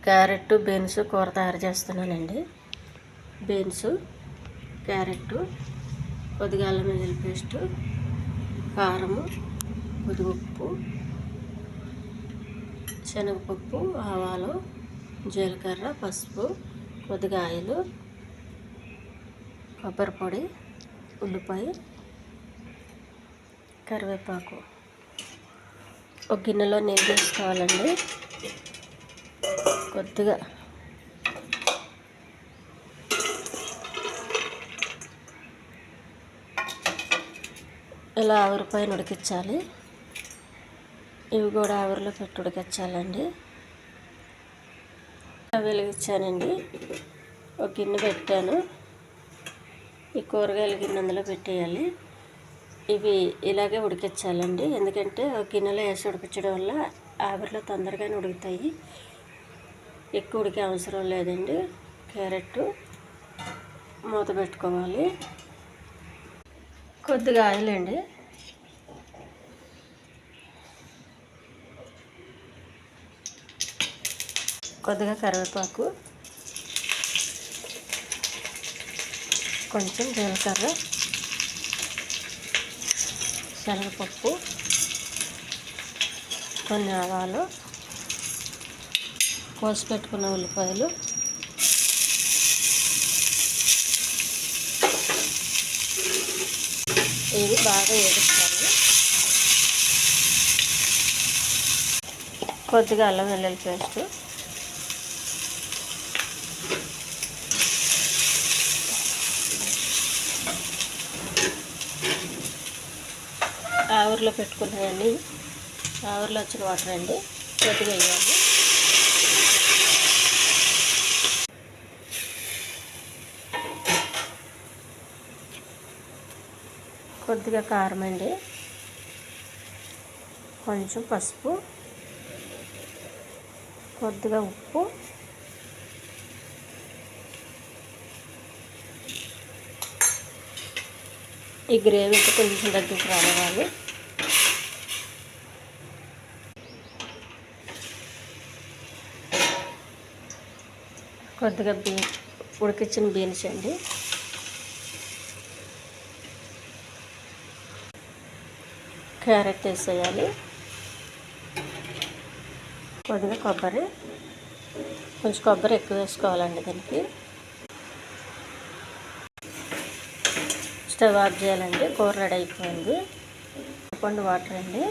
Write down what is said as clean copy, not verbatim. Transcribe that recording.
Carrot beans కూర తయారు చేస్తున్నానండి. బీన్స్, క్యారెట్, కొద్దిగా అల్లం వెల్లుల్లి పేస్టు, కారము, కొద్దిగా ఉప్పు, శనగపప్పు, ఆవాలు, జీలకర్ర, పసుపు, కొద్దిగా ఆయిల్, కొబ్బరి పొడి, ఉల్లిపాయ, కరివేపాకు. ఒక గిన్నెలో నీళ్ళు తీసుకోవాలండి. కొద్దిగా ఇలా ఆవిరిపైన ఉడికించాలి. ఇవి కూడా ఆవిరిలో పెట్టి ఉడికించాలండి. వెలిగించానండి. ఒక గిన్నె పెట్టాను. ఈ కూరగాయల గిన్నె అందులో పెట్టేయాలి. ఇవి ఇలాగే ఉడికించాలండి. ఎందుకంటే ఒక గిన్నెలో వేసి ఉడికించడం వల్ల ఆవిరిలో తొందరగానే ఉడుకుతాయి. ఎక్కువ ఉడికే అవసరం లేదండి. క్యారెట్ మూత పెట్టుకోవాలి. కొద్దిగా ఆయిల్ అండి. కొద్దిగా కరివేపాకు, కొంచెం జీలకర్ర, శనగపప్పు, కొన్ని ఆవాలు, కోసి పెట్టుకున్న ఉల్లిపాయలు, ఇవి బాగా వేడిస్తాను. కొద్దిగా అల్లం వెల్లుల్లి పేస్టు, ఆవిరిలో పెట్టుకున్నాయండి. ఆవిరిలో వచ్చిన వాటర్ అండి. కొద్దిగా వేయాలి. కొద్దిగా కారం అండి, కొంచెం పసుపు, కొద్దిగా ఉప్పు, ఈ గ్రేవీకి కొంచెం దగ్గరికి రావాలి. కొద్దిగా ఉడికించిన బీన్స్ అండి, క్యారెట్ వేసేయాలి. కొద్దిగా కొబ్బరి, కొంచెం కొబ్బరి ఎక్కువ వేసుకోవాలండి దీనికి. స్టవ్ ఆఫ్ చేయాలండి. కూర రెడీ అయిపోయింది. పండు వాటర్ అండి.